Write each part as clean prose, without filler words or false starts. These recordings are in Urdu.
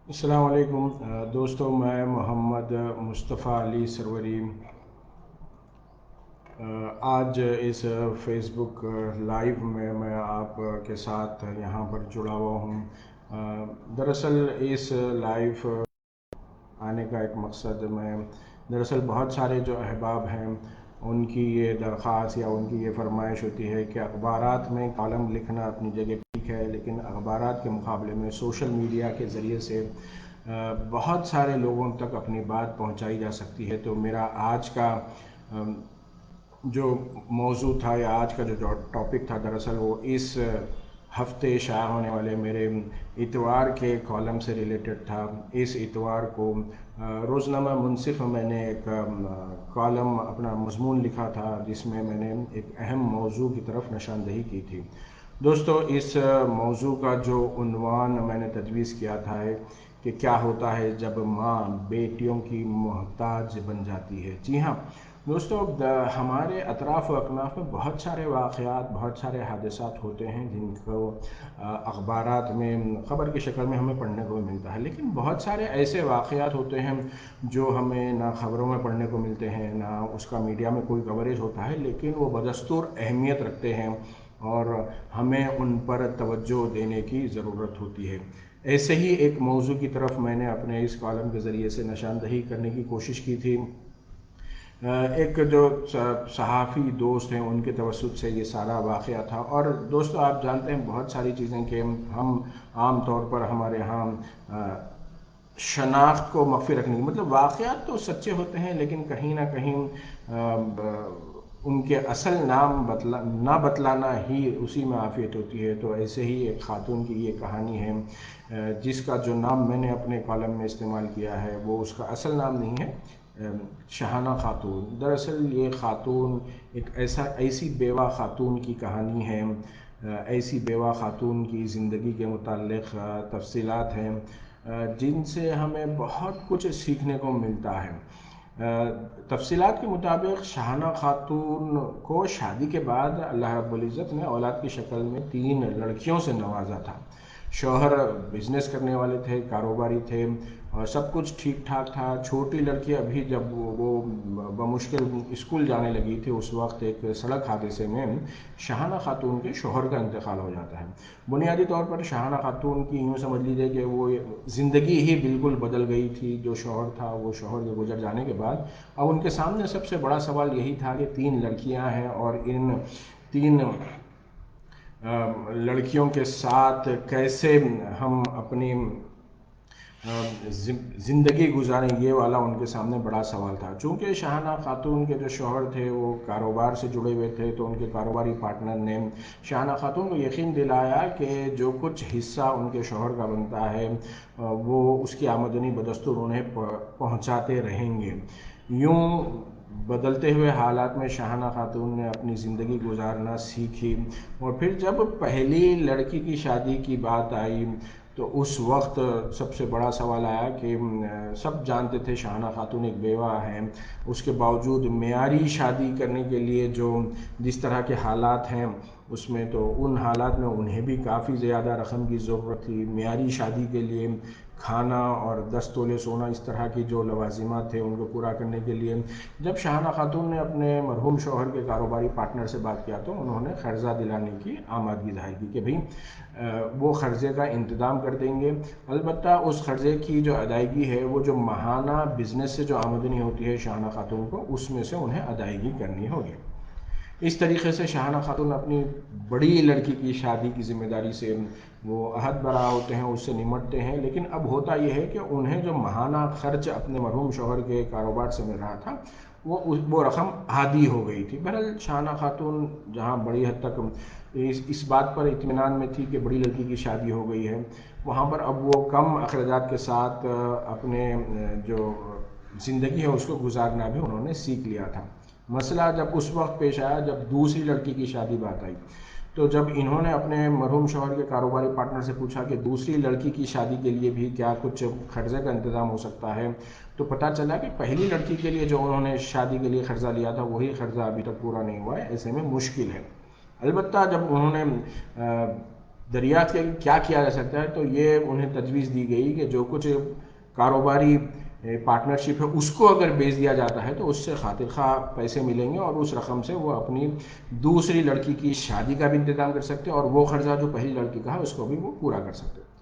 السلام علیکم دوستو، میں محمد مصطفیٰ علی سروری آج اس فیس بک لائیو میں آپ کے ساتھ یہاں پر جڑا ہوا ہوں۔ دراصل اس لائیو آنے کا ایک مقصد دراصل بہت سارے جو احباب ہیں ان کی یہ درخواست یا ان کی یہ فرمائش ہوتی ہے کہ اخبارات میں کالم لکھنا اپنی جگہ ٹھیک ہے، لیکن اخبارات کے مقابلے میں سوشل میڈیا کے ذریعے سے بہت سارے لوگوں تک اپنی بات پہنچائی جا سکتی ہے۔ تو میرا آج کا جو موضوع تھا یا آج کا جو ٹاپک تھا، دراصل وہ اس ہفتے شائع ہونے والے میرے اتوار کے کالم سے ریلیٹڈ تھا۔ اس اتوار کو روزنامہ منصف میں نے ایک کالم اپنا مضمون لکھا تھا، جس میں نے ایک اہم موضوع کی طرف نشاندہی کی تھی۔ دوستو، اس موضوع کا جو عنوان میں نے تجویز کیا تھا کہ کیا ہوتا ہے جب ماں بیٹیوں کی محتاج بن جاتی ہے۔ جی ہاں دوستو، ہمارے اطراف و اکناف میں بہت سارے واقعات، بہت سارے حادثات ہوتے ہیں جن کو اخبارات میں خبر کی شکل میں ہمیں پڑھنے کو ملتا ہے، لیکن بہت سارے ایسے واقعات ہوتے ہیں جو ہمیں نہ خبروں میں پڑھنے کو ملتے ہیں، نہ اس کا میڈیا میں کوئی کوریج ہوتا ہے، لیکن وہ بدستور اہمیت رکھتے ہیں اور ہمیں ان پر توجہ دینے کی ضرورت ہوتی ہے۔ ایسے ہی ایک موضوع کی طرف میں نے اپنے اس کالم کے ذریعے سے نشاندہی کرنے کی کوشش کی تھی۔ ایک جو صحافی دوست ہیں ان کے توسط سے یہ سارا واقعہ تھا، اور دوستو آپ جانتے ہیں بہت ساری چیزیں کہ ہم عام طور پر ہمارے ہاں شناخت کو مخفی رکھنے کی، مطلب واقعات تو سچے ہوتے ہیں لیکن کہیں نہ کہیں ان کے اصل نام نہ بتلانا ہی اسی میں عافیت ہوتی ہے۔ تو ایسے ہی ایک خاتون کی یہ کہانی ہے، جس کا جو نام میں نے اپنے کالم میں استعمال کیا ہے وہ اس کا اصل نام نہیں ہے، شاہانہ خاتون۔ دراصل یہ خاتون ایک ایسی بیوہ خاتون کی کہانی ہے، ایسی بیوہ خاتون کی زندگی کے متعلق تفصیلات ہیں جن سے ہمیں بہت کچھ سیکھنے کو ملتا ہے۔ تفصیلات کے مطابق شاہانہ خاتون کو شادی کے بعد اللہ رب العزت نے اولاد کی شکل میں 3 لڑکیوں سے نوازا تھا۔ شوہر بزنس کرنے والے تھے، کاروباری تھے اور سب کچھ ٹھیک ٹھاک تھا۔ چھوٹی لڑکی ابھی جب وہ بمشکل اسکول جانے لگی تھی، اس وقت ایک سڑک حادثے میں شاہانہ خاتون کے شوہر کا انتقال ہو جاتا ہے۔ بنیادی طور پر شاہانہ خاتون کی یوں سمجھ لیجیے کہ وہ زندگی ہی بالکل بدل گئی تھی۔ جو شوہر تھا، وہ شوہر کے گزر جانے کے بعد اب ان کے سامنے سب سے بڑا سوال یہی تھا کہ 3 لڑکیاں ہیں اور ان 3 لڑکیوں کے ساتھ کیسے ہم اپنی زندگی گزاریں، یہ والا ان کے سامنے بڑا سوال تھا۔ چونکہ شاہانہ خاتون کے جو شوہر تھے وہ کاروبار سے جڑے ہوئے تھے، تو ان کے کاروباری پارٹنر نے شاہانہ خاتون کو یقین دلایا کہ جو کچھ حصہ ان کے شوہر کا بنتا ہے وہ اس کی آمدنی بدستور انہیں پہنچاتے رہیں گے۔ یوں بدلتے ہوئے حالات میں شاہانہ خاتون نے اپنی زندگی گزارنا سیکھی، اور پھر جب پہلی لڑکی کی شادی کی بات آئی تو اس وقت سب سے بڑا سوال آیا کہ سب جانتے تھے شاہانہ خاتون ایک بیوہ ہیں، اس کے باوجود معیاری شادی کرنے کے لیے جس طرح کے حالات ہیں اس میں، تو ان حالات میں انہیں بھی کافی زیادہ رقم کی ضرورت تھی معیاری شادی کے لیے۔ کھانا اور 10 تولے سونا، اس طرح کی جو لوازمات تھے ان کو پورا کرنے کے لیے جب شاہانہ خاتون نے اپنے مرحوم شوہر کے کاروباری پارٹنر سے بات کیا تو انہوں نے قرضہ دلانے کی آمادگی ظاہر کی کہ بھئی وہ قرضے کا انتظام کر دیں گے، البتہ اس قرضے کی جو ادائیگی ہے وہ جو ماہانہ بزنس سے جو آمدنی ہوتی ہے شاہانہ خاتون کو، اس میں سے انہیں ادائیگی کرنی ہوگی۔ اس طریقے سے شاہانہ خاتون اپنی بڑی لڑکی کی شادی کی ذمہ داری سے وہ عہد برآ ہوتے ہیں، اس سے نمٹتے ہیں، لیکن اب ہوتا یہ ہے کہ انہیں جو ماہانہ خرچ اپنے مرحوم شوہر کے کاروبار سے مل رہا تھا وہ رقم عادی ہو گئی تھی۔ بہرحال شاہانہ خاتون جہاں بڑی حد تک اس بات پر اطمینان میں تھی کہ بڑی لڑکی کی شادی ہو گئی ہے، وہاں پر اب وہ کم اخراجات کے ساتھ اپنے جو زندگی ہے اس کو گزارنا بھی انہوں نے سیکھ لیا تھا۔ مسئلہ جب اس وقت پیش آیا جب دوسری لڑکی کی شادی بات آئی، تو جب انہوں نے اپنے مرحوم شوہر کے کاروباری پارٹنر سے پوچھا کہ دوسری لڑکی کی شادی کے لیے بھی کیا کچھ قرضے کا انتظام ہو سکتا ہے، تو پتہ چلا کہ پہلی لڑکی کے لیے جو انہوں نے شادی کے لیے قرضہ لیا تھا وہی قرضہ ابھی تک پورا نہیں ہوا ہے، ایسے میں مشکل ہے۔ البتہ جب انہوں نے دریافت کیا کیا جا سکتا ہے، تو یہ انہیں تجویز دی گئی کہ جو کچھ کاروباری پارٹنرشپ ہے اس کو اگر بیچ دیا جاتا ہے تو اس سے خاطر خواہ پیسے ملیں گے، اور اس رقم سے وہ اپنی دوسری لڑکی کی شادی کا بھی انتظام کر سکتے ہیں، اور وہ خرچہ جو پہلی لڑکی کا ہے اس کو بھی وہ پورا کر سکتے ہیں۔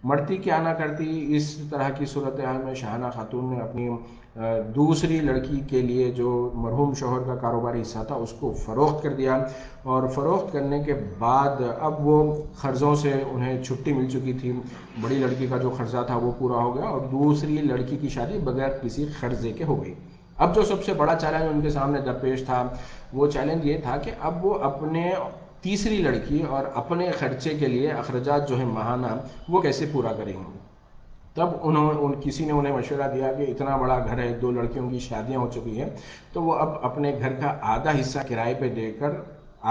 مرتی کیا نہ کرتی، اس طرح کی صورتحال میں شاہانہ خاتون نے اپنی دوسری لڑکی کے لیے جو مرحوم شوہر کا کاروباری حصہ تھا اس کو فروخت کر دیا، اور فروخت کرنے کے بعد اب وہ قرضوں سے انہیں چھٹی مل چکی تھی، بڑی لڑکی کا جو قرضہ تھا وہ پورا ہو گیا، اور دوسری لڑکی کی شادی بغیر کسی قرضے کے ہو گئی۔ اب جو سب سے بڑا چیلنج ان کے سامنے درپیش تھا، وہ چیلنج یہ تھا کہ اب وہ اپنے تیسری لڑکی اور اپنے خرچے کے لیے اخراجات جو ہیں ماہانہ وہ کیسے پورا کریں گے۔ تب کسی نے انہیں مشورہ دیا کہ اتنا بڑا گھر ہے، 2 لڑکیوں کی شادیاں ہو چکی ہیں، تو وہ اب اپنے گھر کا آدھا حصہ کرائے پہ دے کر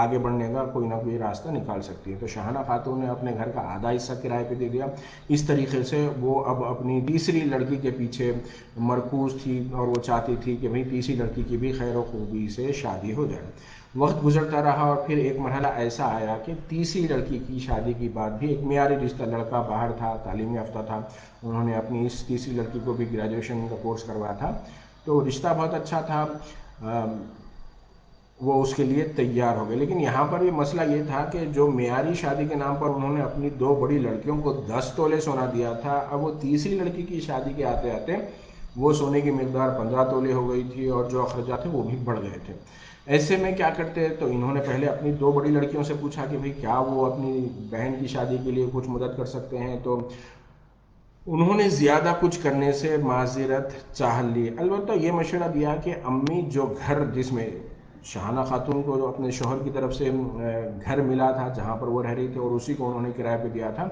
آگے بڑھنے کا کوئی نہ کوئی راستہ نکال سکتی ہے۔ تو شاہانہ خاتون نے اپنے گھر کا آدھا حصہ کرائے پہ دے دیا۔ اس طریقے سے وہ اب اپنی تیسری لڑکی کے پیچھے مرکوز تھی، اور وہ چاہتی تھی کہ بھئی تیسری لڑکی کی بھی خیر و خوبی سے شادی ہو جائے۔ وقت گزرتا رہا، اور پھر ایک مرحلہ ایسا آیا کہ تیسری لڑکی کی شادی کے بعد بھی ایک معیاری رشتہ، لڑکا باہر تھا، تعلیم یافتہ تھا، انہوں نے اپنی اس تیسری لڑکی کو بھی گریجویشن کا کورس کروایا تھا، تو رشتہ بہت اچھا تھا، وہ اس کے لیے تیار ہو گئے۔ لیکن یہاں پر بھی مسئلہ یہ تھا کہ جو معیاری شادی کے نام پر انہوں نے اپنی 2 بڑی لڑکیوں کو 10 تولے سونا دیا تھا، اب وہ تیسری لڑکی کی شادی کے آتے آتے وہ سونے کی مقدار 15 تولے ہو گئی تھی، اور جو اخراجات تھے وہ بھی بڑھ گئے تھے۔ ایسے میں کیا کرتے، تو انہوں نے پہلے اپنی 2 بڑی لڑکیوں سے پوچھا کہ بھئی کیا وہ اپنی بہن کی شادی کے لیے کچھ مدد کر سکتے ہیں، تو انہوں نے زیادہ کچھ کرنے سے معذرت چاہ لی۔ البتہ یہ مشورہ دیا کہ امی جو گھر، جس میں شاہانہ خاتون کو جو اپنے شوہر کی طرف سے گھر ملا تھا جہاں پر وہ رہ رہی تھی اور اسی کو انہوں نے کرائے پہ دیا تھا،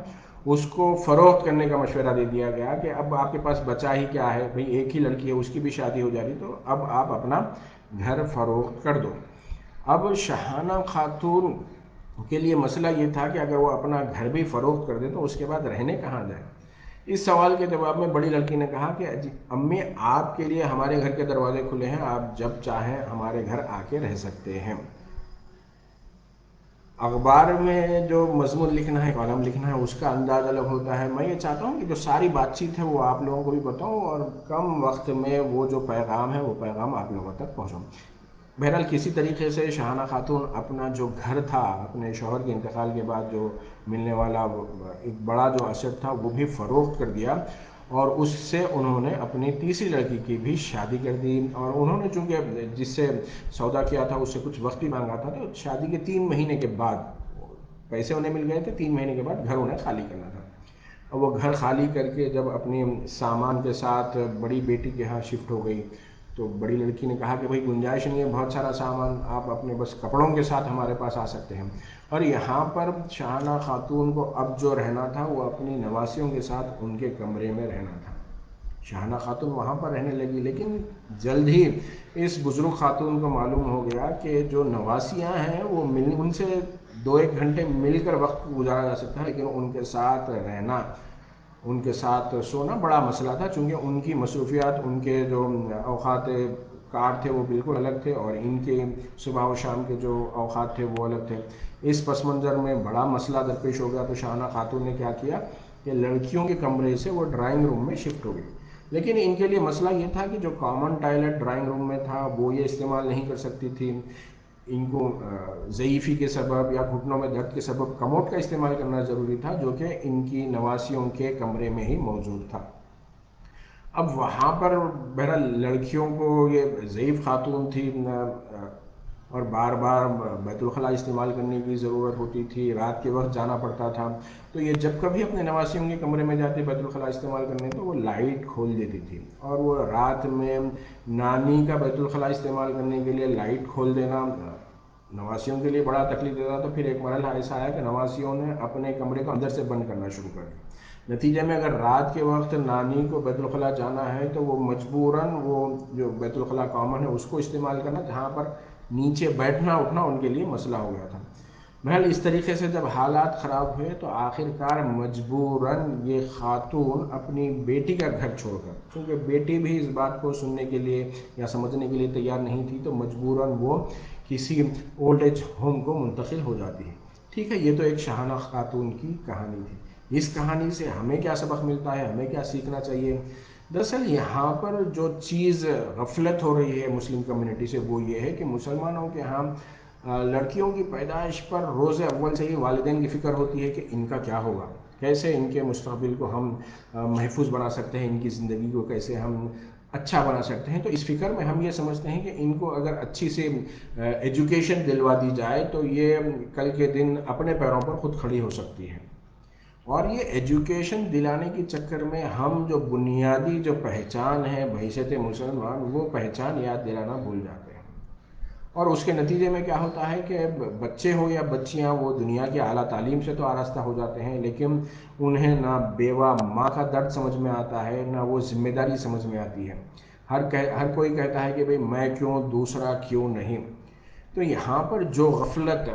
اس کو فروخت کرنے کا مشورہ دے دیا گیا کہ اب آپ کے پاس بچا ہی کیا ہے، بھئی ایک ہی لڑکی ہے، اس کی بھی شادی ہو جا رہی، تو اب آپ اپنا گھر فروخت کر دو۔ اب شاہانہ خاتون کے لیے مسئلہ یہ تھا کہ اگر وہ اپنا گھر بھی فروخت کر دے تو اس کے بعد رہنے کہاں جائے۔ اس سوال کے جواب میں بڑی لڑکی نے کہا کہ امی آپ کے لیے ہمارے گھر کے دروازے کھلے ہیں، آپ جب چاہیں ہمارے گھر آ کے رہ سکتے ہیں۔ اخبار میں جو مضمون لکھنا ہے، کالم لکھنا ہے، اس کا انداز الگ ہوتا ہے۔ میں یہ چاہتا ہوں کہ جو ساری بات چیت ہے وہ آپ لوگوں کو بھی بتاؤں، اور کم وقت میں وہ جو پیغام ہے وہ پیغام آپ لوگوں تک پہنچاؤں۔ بہرحال کسی طریقے سے شاہانہ خاتون اپنا جو گھر تھا، اپنے شوہر کے انتقال کے بعد جو ملنے والا ایک بڑا جو ایسٹ تھا وہ بھی فروخت کر دیا، اور اس سے انہوں نے اپنی تیسری لڑکی کی بھی شادی کر دی۔ اور انہوں نے چونکہ جس سے سودا کیا تھا اس سے کچھ وقت بھی مانگا تھا، تو شادی کے 3 مہینے کے بعد پیسے انہیں مل گئے تھے، 3 مہینے کے بعد گھر انہیں خالی کرنا تھا۔ اور وہ گھر خالی کر کے جب اپنی سامان کے ساتھ بڑی بیٹی کے ہاں شفٹ ہو گئی، تو بڑی لڑکی نے کہا کہ بھئی گنجائش نہیں ہے، بہت سارا سامان، آپ اپنے بس کپڑوں کے ساتھ ہمارے پاس آ سکتے ہیں۔ اور یہاں پر شاہانہ خاتون کو اب جو رہنا تھا وہ اپنی نواسیوں کے ساتھ ان کے کمرے میں رہنا تھا۔ شاہانہ خاتون وہاں پر رہنے لگی، لیکن جلد ہی اس بزرگ خاتون کو معلوم ہو گیا کہ جو نواسیاں ہیں وہ ان سے 2-1 گھنٹے مل کر وقت گزارا جا سکتا ہے، لیکن ان کے ساتھ رہنا، ان کے ساتھ سونا بڑا مسئلہ تھا، چونکہ ان کی مصروفیات، ان کے جو اوقات کار تھے وہ بالکل الگ تھے، اور ان کے صبح و شام کے جو اوقات تھے وہ الگ تھے۔ اس پس منظر میں بڑا مسئلہ درپیش ہو گیا، تو شاہانہ خاتون نے کیا کیا کہ لڑکیوں کے کمرے سے وہ ڈرائنگ روم میں شفٹ ہو گئی۔ لیکن ان کے لیے مسئلہ یہ تھا کہ جو کامن ٹائلٹ ڈرائنگ روم میں تھا وہ یہ استعمال نہیں کر سکتی تھی، ان کو ضعیفی کے سبب یا گھٹنوں میں درد کے سبب کموڈ کا استعمال کرنا ضروری تھا، جو کہ ان کی نواسیوں کے کمرے میں ہی موجود تھا۔ اب وہاں پر بہرحال لڑکیوں کو، یہ ضعیف خاتون تھی اور بار بار بیت الخلاء استعمال کرنے کی ضرورت ہوتی تھی، رات کے وقت جانا پڑتا تھا، تو یہ جب کبھی اپنے نواسیوں کے کمرے میں جاتی بیت الخلاء استعمال کرنے تو وہ لائٹ کھول دیتی تھی، اور وہ رات میں نانی کا بیت الخلاء استعمال کرنے کے لیے لائٹ کھول دینا نواسیوں کے لیے بڑا تکلیف دیتا تھا۔ پھر ایک مرحلہ ایسا آیا کہ نواسیوں نے اپنے کمرے کو اندر سے بند کرنا شروع کر دیا۔ نتیجے میں اگر رات کے وقت نانی کو بیت الخلاء جانا ہے تو وہ مجبوراً وہ جو بیت الخلاء کامن ہے اس کو استعمال کرنا، جہاں پر نیچے بیٹھنا اٹھنا ان کے لیے مسئلہ ہو گیا تھا۔ بہرحال اس طریقے سے جب حالات خراب ہوئے تو آخر کار مجبوراً یہ خاتون اپنی بیٹی کا گھر چھوڑ کر، کیونکہ بیٹی بھی اس بات کو سننے کے لیے یا سمجھنے کے لیے تیار نہیں تھی، تو مجبوراً وہ کسی اولڈ ایج ہوم کو منتقل ہو جاتی ہے۔ ٹھیک ہے، یہ تو ایک شاہانہ خاتون کی کہانی تھی. اس کہانی سے ہمیں کیا سبق ملتا ہے، ہمیں کیا سیکھنا چاہیے؟ دراصل یہاں پر جو چیز غفلت ہو رہی ہے مسلم کمیونٹی سے وہ یہ ہے کہ مسلمانوں کے ہاں لڑکیوں کی پیدائش پر روز اول سے ہی والدین کی فکر ہوتی ہے کہ ان کا کیا ہوگا، کیسے ان کے مستقبل کو ہم محفوظ بنا سکتے ہیں، ان کی زندگی کو کیسے ہم اچھا بنا سکتے ہیں. تو اس فکر میں ہم یہ سمجھتے ہیں کہ ان کو اگر اچھی سے ایجوکیشن دلوا دی جائے تو یہ کل کے دن اپنے پیروں پر خود کھڑی ہو سکتی ہے. اور یہ ایجوکیشن دلانے کے چکر میں ہم جو بنیادی جو پہچان ہے بحیثیت مسلمان، وہ پہچان یاد دلانا بھول جاتے ہیں. اور اس کے نتیجے میں کیا ہوتا ہے کہ بچے ہو یا بچیاں وہ دنیا کی اعلیٰ تعلیم سے تو آراستہ ہو جاتے ہیں، لیکن انہیں نہ بیوہ ماں کا درد سمجھ میں آتا ہے، نہ وہ ذمہ داری سمجھ میں آتی ہے. ہر کوئی کہتا ہے کہ بھئی میں کیوں، دوسرا کیوں نہیں. تو یہاں پر جو غفلت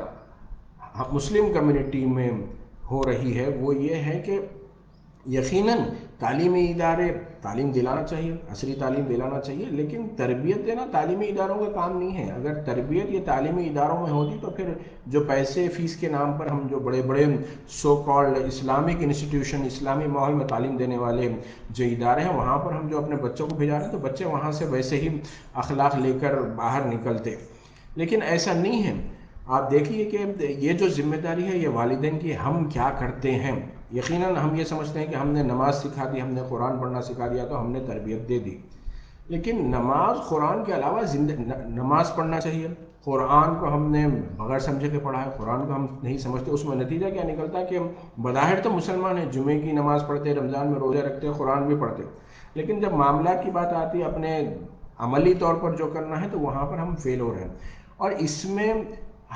مسلم کمیونٹی میں ہو رہی ہے وہ یہ ہے کہ یقیناً تعلیمی ادارے تعلیم دلانا چاہیے، عصری تعلیم دلانا چاہیے، لیکن تربیت دینا تعلیمی اداروں کا کام نہیں ہے. اگر تربیت یہ تعلیمی اداروں میں ہوتی تو پھر جو پیسے فیس کے نام پر ہم جو بڑے بڑے سو کالڈ اسلامک انسٹیٹیوشن، اسلامی ماحول میں تعلیم دینے والے جو ادارے ہیں وہاں پر ہم جو اپنے بچوں کو بھیجا رہے ہیں تو بچے وہاں سے ویسے ہی اخلاق لے کر باہر نکلتے. لیکن ایسا نہیں ہے. آپ دیکھیے کہ یہ جو ذمہ داری ہے یہ والدین کی، ہم کیا کرتے ہیں. یقیناً ہم یہ سمجھتے ہیں کہ ہم نے نماز سکھا دی، ہم نے قرآن پڑھنا سکھا دیا تو ہم نے تربیت دے دی. لیکن نماز قرآن کے علاوہ نماز پڑھنا چاہیے. قرآن کو ہم نے بغیر سمجھے کے پڑھا ہے، قرآن کو ہم نہیں سمجھتے. اس میں نتیجہ کیا نکلتا ہے کہ بظاہر تو مسلمان ہیں، جمعے کی نماز پڑھتے، رمضان میں روزے رکھتے، قرآن بھی پڑھتے، لیکن جب معاملات کی بات آتی ہے اپنے عملی طور پر جو کرنا ہے تو وہاں پر ہم فیل ہو رہے ہیں. اور اس میں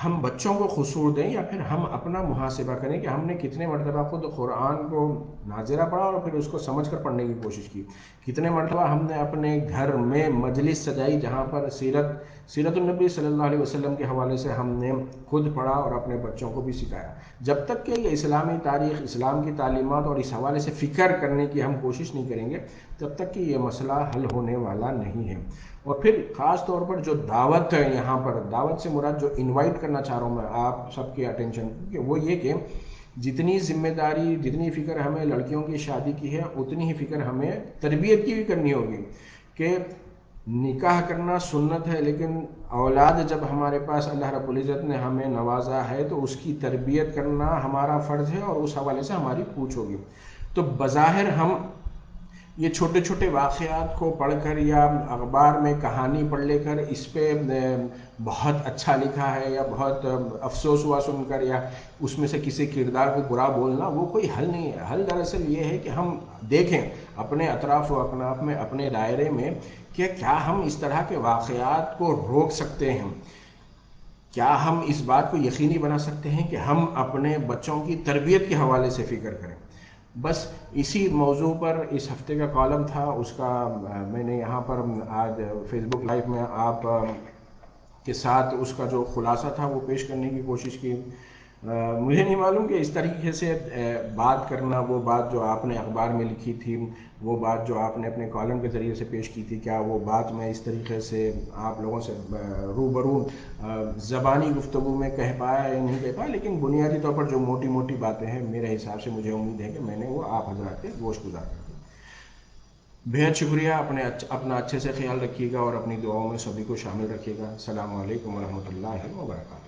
ہم بچوں کو قصور دیں یا پھر ہم اپنا محاسبہ کریں کہ ہم نے کتنے مرتبہ خود قرآن کو ناظرہ پڑھا اور پھر اس کو سمجھ کر پڑھنے کی کوشش کی. کتنے مرتبہ ہم نے اپنے گھر میں مجلس سجائی جہاں پر سیرت النبی صلی اللہ علیہ وسلم کے حوالے سے ہم نے خود پڑھا اور اپنے بچوں کو بھی سکھایا. جب تک کہ یہ اسلامی تاریخ، اسلام کی تعلیمات اور اس حوالے سے فکر کرنے کی ہم کوشش نہیں کریں گے تب تک کہ یہ مسئلہ حل ہونے والا نہیں ہے. اور پھر خاص طور پر جو دعوت ہے، یہاں پر دعوت سے مراد جو انوائٹ کرنا چاہ رہا ہوں میں آپ سب کے اٹینشن کہ وہ یہ کہ جتنی ذمہ داری، جتنی فکر ہمیں لڑکیوں کی شادی کی ہے اتنی ہی فکر ہمیں تربیت کی بھی کرنی ہوگی. کہ نکاح کرنا سنت ہے لیکن اولاد جب ہمارے پاس اللہ رب العزت نے ہمیں نوازا ہے تو اس کی تربیت کرنا ہمارا فرض ہے اور اس حوالے سے ہماری پوچھ ہوگی. تو بظاہر ہم یہ چھوٹے چھوٹے واقعات کو پڑھ کر یا اخبار میں کہانی پڑھ لے کر اس پہ بہت اچھا لکھا ہے یا بہت افسوس ہوا سن کر یا اس میں سے کسی کردار کو برا بولنا وہ کوئی حل نہیں ہے. حل دراصل یہ ہے کہ ہم دیکھیں اپنے اطراف و اکناف میں، اپنے دائرے میں کہ کیا ہم اس طرح کے واقعات کو روک سکتے ہیں، کیا ہم اس بات کو یقینی بنا سکتے ہیں کہ ہم اپنے بچوں کی تربیت کے حوالے سے فکر کریں. بس اسی موضوع پر اس ہفتے کا کالم تھا، اس کا میں نے یہاں پر آج فیس بک لائیو میں آپ کے ساتھ اس کا جو خلاصہ تھا وہ پیش کرنے کی کوشش کی. مجھے نہیں معلوم کہ اس طریقے سے بات کرنا، وہ بات جو آپ نے اخبار میں لکھی تھی، وہ بات جو آپ نے اپنے کالم کے ذریعے سے پیش کی تھی، کیا وہ بات میں اس طریقے سے آپ لوگوں سے روبرو زبانی گفتگو میں کہہ پایا یا نہیں کہہ پایا، لیکن بنیادی طور پر جو موٹی موٹی باتیں ہیں میرے حساب سے مجھے امید ہے کہ میں نے وہ آپ حضرات کے گوش گزار کر دی. بہت شکریہ. اپنا اچھے سے خیال رکھیے گا اور اپنی دعاؤں میں سبھی کو شامل رکھیے گا. السلام علیکم ورحمۃ اللہ وبرکاتہ.